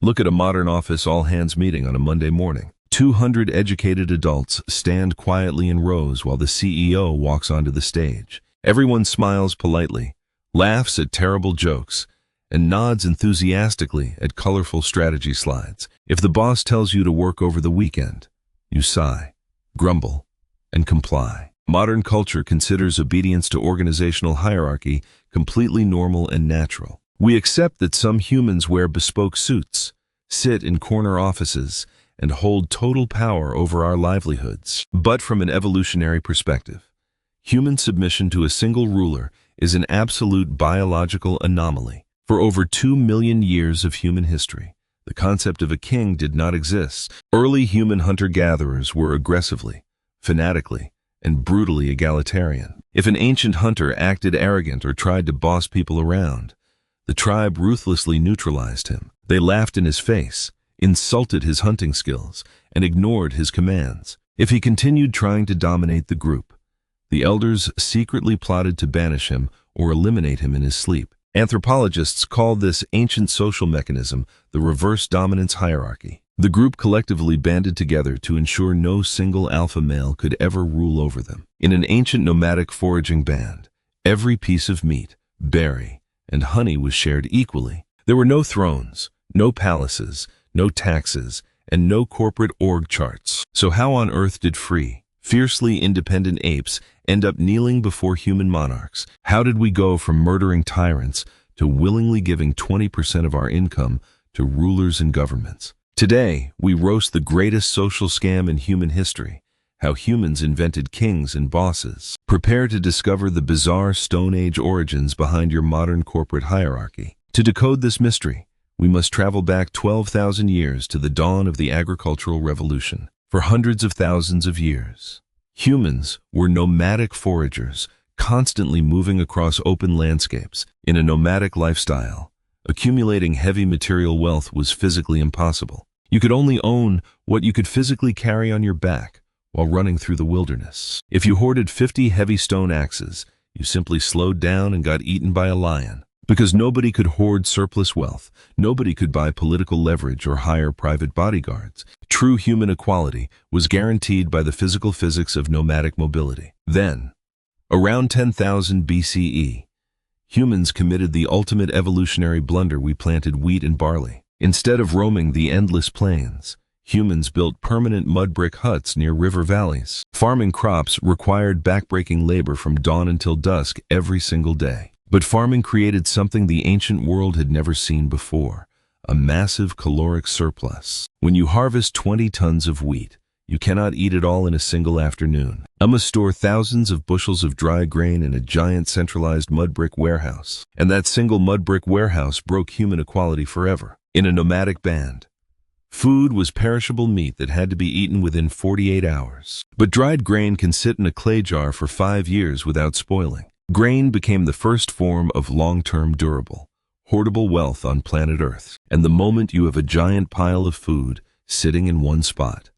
Look at a modern office all-hands meeting on a Monday morning. 200 educated adults stand quietly in rows while the CEO walks onto the stage. Everyone smiles politely, laughs at terrible jokes, and nods enthusiastically at colorful strategy slides. If the boss tells you to work over the weekend, you sigh, grumble, and comply. Modern culture considers obedience to organizational hierarchy completely normal and natural. We accept that some humans wear bespoke suits, sit in corner offices, and hold total power over our livelihoods. But from an evolutionary perspective, human submission to a single ruler is an absolute biological anomaly. For over 2 million years of human history, the concept of a king did not exist. Early human hunter-gatherers were aggressively, fanatically, and brutally egalitarian. If an ancient hunter acted arrogant or tried to boss people around, the tribe ruthlessly neutralized him. They laughed in his face, insulted his hunting skills, and ignored his commands. If he continued trying to dominate the group, the elders secretly plotted to banish him or eliminate him in his sleep. Anthropologists call this ancient social mechanism the reverse dominance hierarchy. The group collectively banded together to ensure no single alpha male could ever rule over them. In an ancient nomadic foraging band, every piece of meat, berry, and honey was shared equally. There were no thrones, no palaces, no taxes, and no corporate org charts. So how on earth did free, fiercely independent apes end up kneeling before human monarchs? How did we go from murdering tyrants to willingly giving 20% of our income to rulers and governments? Today, we roast the greatest social scam in human history, how humans invented kings and bosses. Prepare to discover the bizarre Stone Age origins behind your modern corporate hierarchy. To decode this mystery, we must travel back 12,000 years to the dawn of the agricultural revolution. For hundreds of thousands of years, humans were nomadic foragers, constantly moving across open landscapes. In a nomadic lifestyle, accumulating heavy material wealth was physically impossible. You could only own what you could physically carry on your back while running through the wilderness. If you hoarded 50 heavy stone axes, you simply slowed down and got eaten by a lion. Because nobody could hoard surplus wealth, nobody could buy political leverage or hire private bodyguards. True human equality was guaranteed by the physical physics of nomadic mobility. Then, around 10,000 BCE, humans committed the ultimate evolutionary blunder. We planted wheat and barley. Instead of roaming the endless plains, humans built permanent mud brick huts near river valleys. Farming crops required backbreaking labor from dawn until dusk every single day. But farming created something the ancient world had never seen before, a massive caloric surplus. When you harvest 20 tons of wheat, you cannot eat it all in a single afternoon. You must store thousands of bushels of dry grain in a giant centralized mud brick warehouse. And that single mud brick warehouse broke human equality forever. In a nomadic band, food was perishable meat that had to be eaten within 48 hours. But dried grain can sit in a clay jar for 5 years without spoiling. Grain became the first form of long-term durable, hoardable wealth on planet Earth. And the moment you have a giant pile of food sitting in one spot,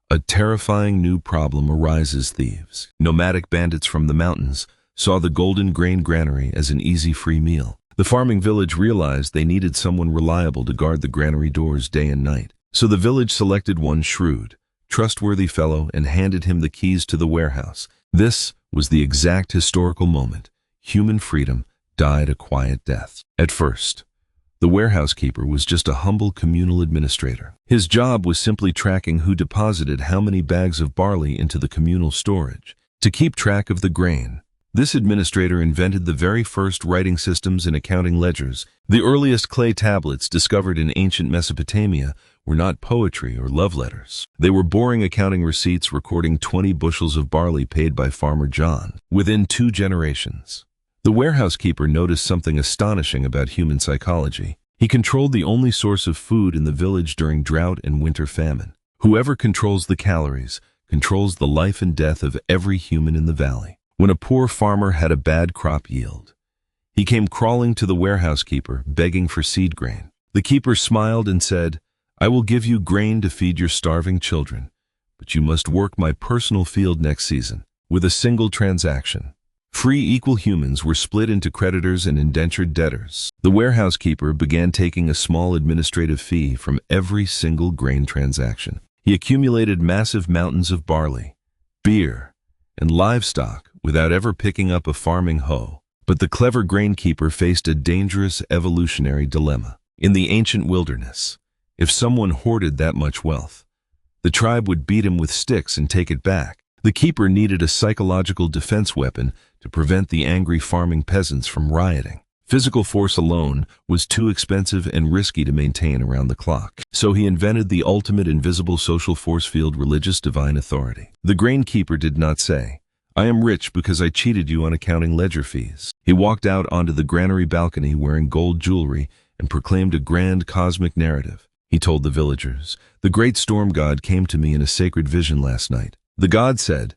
a terrifying new problem arises. Thieves, nomadic bandits from the mountains, saw the golden grain granary as an easy free meal. The farming village realized they needed someone reliable to guard the granary doors day and night. So the village selected one shrewd, trustworthy fellow and handed him the keys to the warehouse. This was the exact historical moment human freedom died a quiet death. At first, the warehouse keeper was just a humble communal administrator. His job was simply tracking who deposited how many bags of barley into the communal storage. To keep track of the grain, this administrator invented the very first writing systems and accounting ledgers. The earliest clay tablets discovered in ancient Mesopotamia were not poetry or love letters. They were boring accounting receipts recording 20 bushels of barley paid by Farmer John. Within 2 generations, the warehouse keeper noticed something astonishing about human psychology. He controlled the only source of food in the village during drought and winter famine. Whoever controls the calories controls the life and death of every human in the valley. When a poor farmer had a bad crop yield, he came crawling to the warehouse keeper, begging for seed grain. The keeper smiled and said, "I will give you grain to feed your starving children, but you must work my personal field next season." With a single transaction, Free equal humans were split into creditors and indentured debtors. The warehouse keeper began taking a small administrative fee from every single grain transaction. He accumulated massive mountains of barley, beer, and livestock without ever picking up a farming hoe. But the clever grain-keeper faced a dangerous evolutionary dilemma. In the ancient wilderness, if someone hoarded that much wealth, the tribe would beat him with sticks and take it back. The keeper needed a psychological defense weapon to prevent the angry farming peasants from rioting. Physical force alone was too expensive and risky to maintain around the clock. So he invented the ultimate invisible social force field: religious divine authority. The grain keeper did not say, "I am rich because I cheated you on accounting ledger fees." He walked out onto the granary balcony wearing gold jewelry and proclaimed a grand cosmic narrative. He told the villagers, "The great storm god came to me in a sacred vision last night. The god said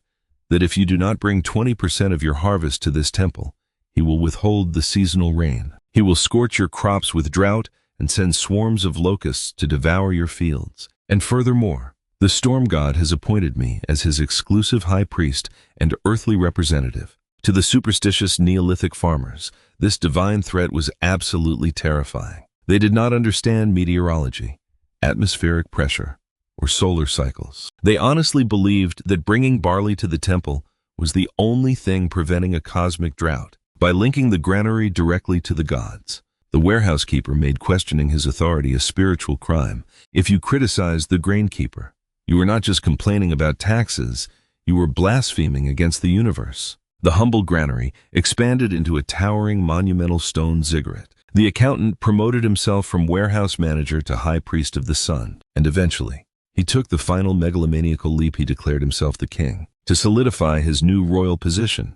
that if you do not bring 20% of your harvest to this temple, he will withhold the seasonal rain. He will scorch your crops with drought and send swarms of locusts to devour your fields. And furthermore, the storm god has appointed me as his exclusive high priest and earthly representative." To the superstitious Neolithic farmers, this divine threat was absolutely terrifying. They did not understand meteorology, atmospheric pressure, or solar cycles. They honestly believed that bringing barley to the temple was the only thing preventing a cosmic drought. By linking the granary directly to the gods, the warehouse keeper made questioning his authority a spiritual crime. If you criticized the grain keeper, you were not just complaining about taxes, you were blaspheming against the universe. The humble granary expanded into a towering monumental stone ziggurat. The accountant promoted himself from warehouse manager to high priest of the sun, and eventually, he took the final megalomaniacal leap. He declared himself the king. To solidify his new royal position,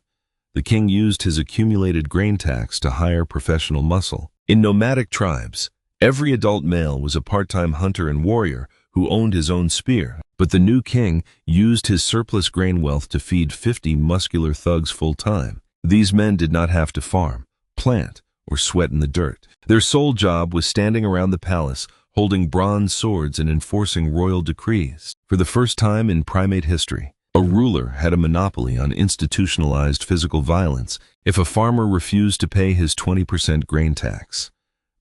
the king used his accumulated grain tax to hire professional muscle. In nomadic tribes, every adult male was a part-time hunter and warrior who owned his own spear. But the new king used his surplus grain wealth to feed 50 muscular thugs full-time. These men did not have to farm, plant, or sweat in the dirt. Their sole job was standing around the palace, holding bronze swords and enforcing royal decrees. For the first time in primate history, a ruler had a monopoly on institutionalized physical violence. If a farmer refused to pay his 20% grain tax,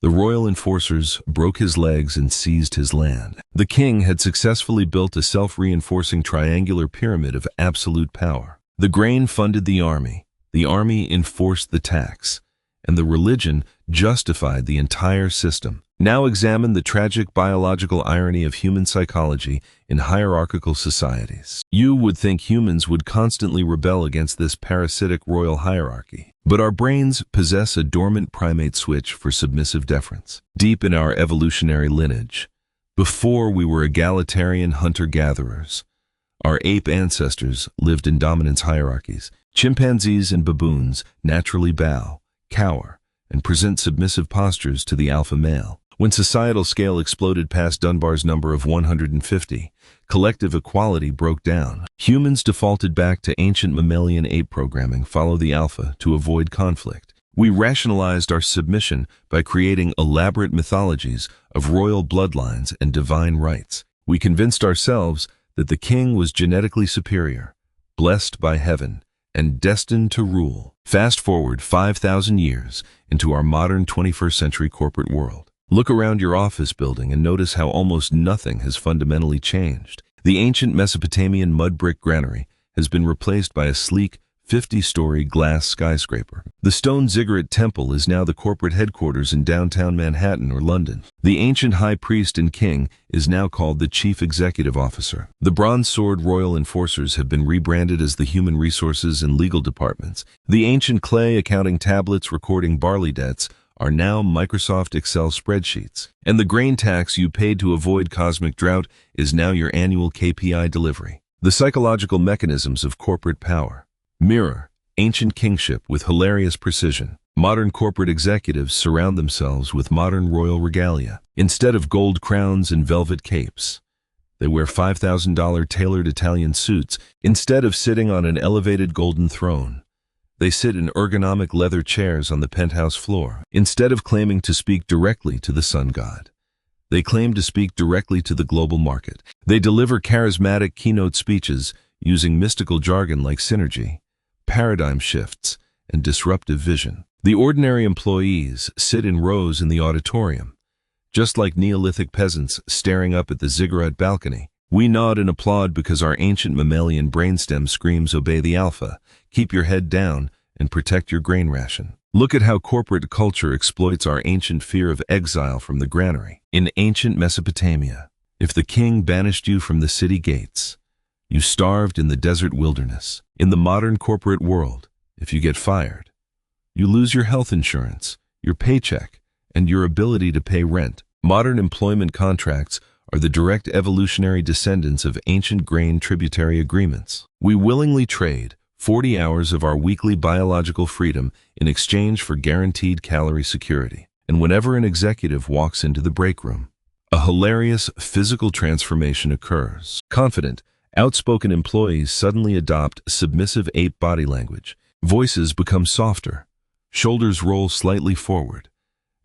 the royal enforcers broke his legs and seized his land. The king had successfully built a self-reinforcing triangular pyramid of absolute power. The grain funded the army enforced the tax, and the religion justified the entire system. Now examine the tragic biological irony of human psychology in hierarchical societies. You would think humans would constantly rebel against this parasitic royal hierarchy. But our brains possess a dormant primate switch for submissive deference. Deep in our evolutionary lineage, before we were egalitarian hunter-gatherers, our ape ancestors lived in dominance hierarchies. Chimpanzees and baboons naturally bow, cower, and present submissive postures to the alpha male. When societal scale exploded past Dunbar's number of 150, collective equality broke down. Humans defaulted back to ancient mammalian ape programming: follow the alpha to avoid conflict. We rationalized our submission by creating elaborate mythologies of royal bloodlines and divine rights. We convinced ourselves that the king was genetically superior, blessed by heaven, and destined to rule. Fast forward 5,000 years into our modern 21st century corporate world. Look around your office building and notice how almost nothing has fundamentally changed. The ancient Mesopotamian mud brick granary has been replaced by a sleek 50-story glass skyscraper. The stone ziggurat temple is now the corporate headquarters in downtown Manhattan or London. The ancient high priest and king is now called the chief executive officer. The bronze sword royal enforcers have been rebranded as the human resources and legal departments. The ancient clay accounting tablets recording barley debts are now Microsoft Excel spreadsheets. And the grain tax you paid to avoid cosmic drought is now your annual KPI delivery. The psychological mechanisms of corporate power mirror ancient kingship with hilarious precision. Modern corporate executives surround themselves with modern royal regalia. Instead of gold crowns and velvet capes, they wear $5,000 tailored Italian suits. Instead of sitting on an elevated golden throne, they sit in ergonomic leather chairs on the penthouse floor. Instead of claiming to speak directly to the sun god, they claim to speak directly to the global market. They deliver charismatic keynote speeches using mystical jargon like synergy, paradigm shifts, and disruptive vision. The ordinary employees sit in rows in the auditorium, just like Neolithic peasants staring up at the ziggurat balcony. We nod and applaud because our ancient mammalian brainstem screams, "Obey the alpha, keep your head down, and protect your grain ration." Look at how corporate culture exploits our ancient fear of exile from the granary. In ancient Mesopotamia, if the king banished you from the city gates, you starved in the desert wilderness. In the modern corporate world, if you get fired, you lose your health insurance, your paycheck, and your ability to pay rent. Modern employment contracts are the direct evolutionary descendants of ancient grain tributary agreements. We willingly trade 40 hours of our weekly biological freedom in exchange for guaranteed calorie security. And whenever an executive walks into the break room, a hilarious physical transformation occurs. Confident, outspoken employees suddenly adopt submissive ape body language. Voices become softer, shoulders roll slightly forward,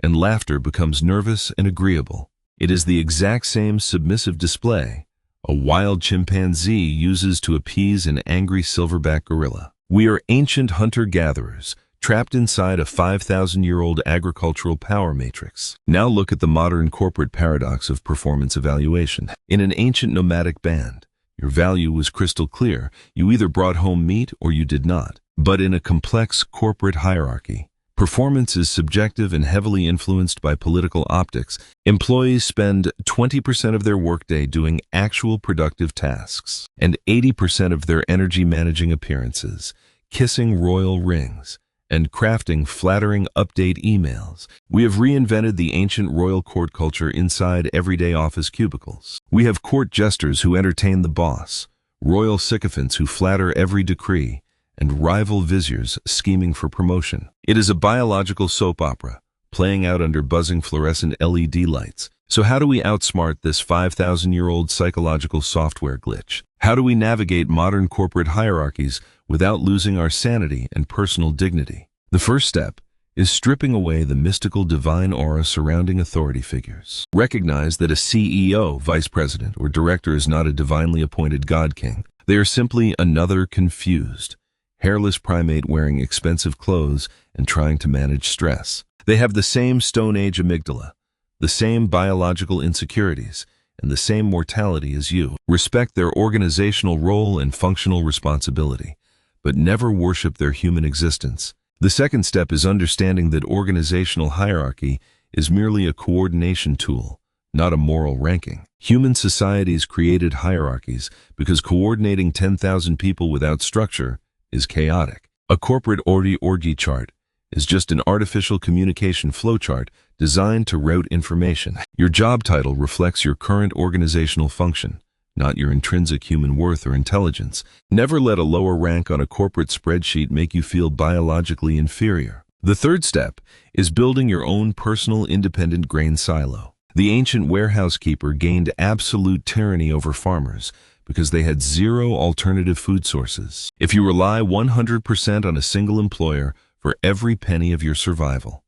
and laughter becomes nervous and agreeable. It is the exact same submissive display a wild chimpanzee uses to appease an angry silverback gorilla. We are ancient hunter-gatherers, trapped inside a 5,000-year-old agricultural power matrix. Now look at the modern corporate paradox of performance evaluation. In an ancient nomadic band, your value was crystal clear. You either brought home meat or you did not. But in a complex corporate hierarchy, performance is subjective and heavily influenced by political optics. Employees spend 20% of their workday doing actual productive tasks and 80% of their energy managing appearances, kissing royal rings, and crafting flattering update emails. We have reinvented the ancient royal court culture inside everyday office cubicles. We have court jesters who entertain the boss, royal sycophants who flatter every decree, and rival viziers scheming for promotion. It is a biological soap opera, playing out under buzzing fluorescent LED lights. So how do we outsmart this 5,000-year-old psychological software glitch? How do we navigate modern corporate hierarchies without losing our sanity and personal dignity? The first step is stripping away the mystical divine aura surrounding authority figures. Recognize that a CEO, vice president, or director is not a divinely appointed God king. They are simply another confused, hairless primate wearing expensive clothes and trying to manage stress. They have the same Stone Age amygdala, the same biological insecurities, and the same mortality as you. Respect their organizational role and functional responsibility, but never worship their human existence. The second step is understanding that organizational hierarchy is merely a coordination tool, not a moral ranking. Human societies created hierarchies because coordinating 10,000 people without structure is chaotic. A corporate org chart is just an artificial communication flowchart designed to route information. Your job title reflects your current organizational function, not your intrinsic human worth or intelligence. Never let a lower rank on a corporate spreadsheet make you feel biologically inferior. The third step is building your own personal independent grain silo. The ancient warehouse keeper gained absolute tyranny over farmers because they had zero alternative food sources. If you rely 100% on a single employer for every penny of your survival,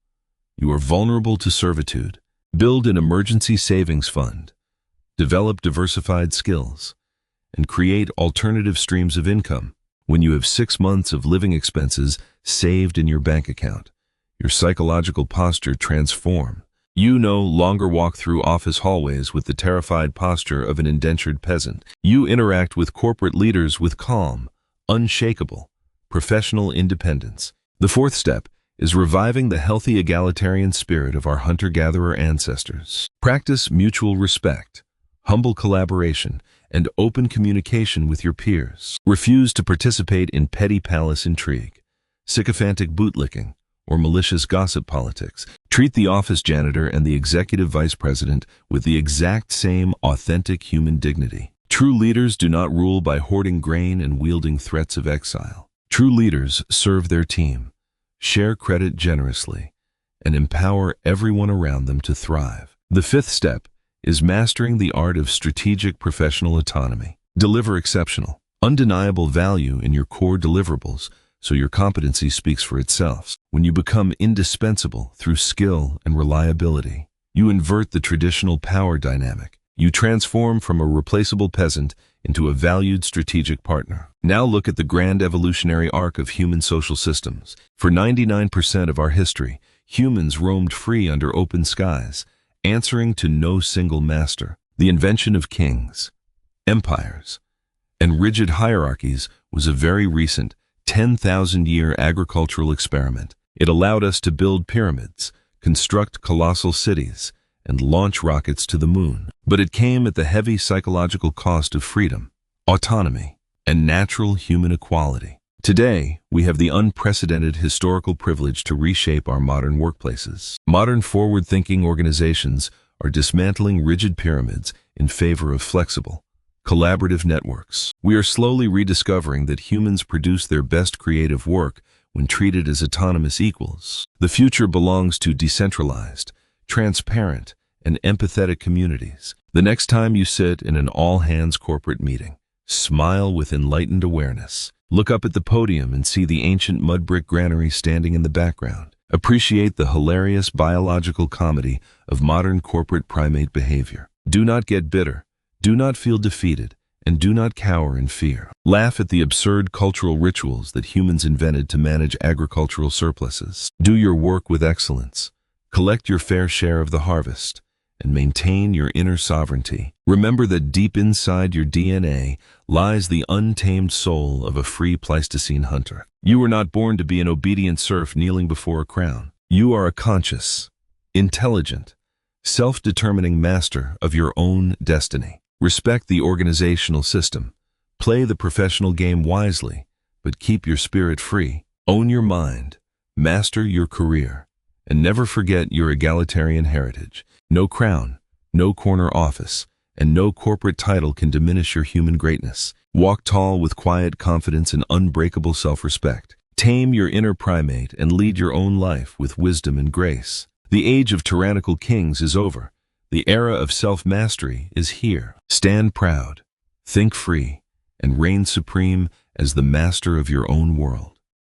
you are vulnerable to servitude. Build an emergency savings fund, develop diversified skills, and create alternative streams of income. When you have 6 months of living expenses saved in your bank account, your psychological posture transforms. You no longer walk through office hallways with the terrified posture of an indentured peasant. You interact with corporate leaders with calm, unshakable, professional independence. The fourth step is reviving the healthy egalitarian spirit of our hunter-gatherer ancestors. Practice mutual respect, humble collaboration, and open communication with your peers. Refuse to participate in petty palace intrigue, sycophantic bootlicking, or malicious gossip politics. Treat the office janitor and the executive vice president with the exact same authentic human dignity. True leaders do not rule by hoarding grain and wielding threats of exile. True leaders serve their team, share credit generously, and empower everyone around them to thrive. The fifth step is mastering the art of strategic professional autonomy. Deliver exceptional, undeniable value in your core deliverables so your competency speaks for itself. When you become indispensable through skill and reliability, you invert the traditional power dynamic. You transform from a replaceable peasant into a valued strategic partner. Now look at the grand evolutionary arc of human social systems. For 99% of our history, humans roamed free under open skies, answering to no single master. The invention of kings, empires, and rigid hierarchies was a very recent 10,000-year agricultural experiment. It allowed us to build pyramids, construct colossal cities, and launch rockets to the moon. But it came at the heavy psychological cost of freedom, autonomy, and natural human equality. Today, we have the unprecedented historical privilege to reshape our modern workplaces. Modern forward-thinking organizations are dismantling rigid pyramids in favor of flexible, collaborative networks. We are slowly rediscovering that humans produce their best creative work when treated as autonomous equals. The future belongs to decentralized, transparent, and empathetic communities. The next time you sit in an all-hands corporate meeting, smile with enlightened awareness. Look up at the podium and see the ancient mud brick granary standing in the background. Appreciate the hilarious biological comedy of modern corporate primate behavior. Do not get bitter, do not feel defeated, and do not cower in fear. Laugh at the absurd cultural rituals that humans invented to manage agricultural surpluses. Do your work with excellence. Collect your fair share of the harvest, and maintain your inner sovereignty. Remember that deep inside your DNA lies the untamed soul of a free Pleistocene hunter. You were not born to be an obedient serf kneeling before a crown. You are a conscious, intelligent, self-determining master of your own destiny. Respect the organizational system. Play the professional game wisely, but keep your spirit free. Own your mind, master your career, and never forget your egalitarian heritage. No crown, no corner office, and no corporate title can diminish your human greatness. Walk tall with quiet confidence and unbreakable self-respect. Tame your inner primate and lead your own life with wisdom and grace. The age of tyrannical kings is over. The era of self-mastery is here. Stand proud, think free, and reign supreme as the master of your own world.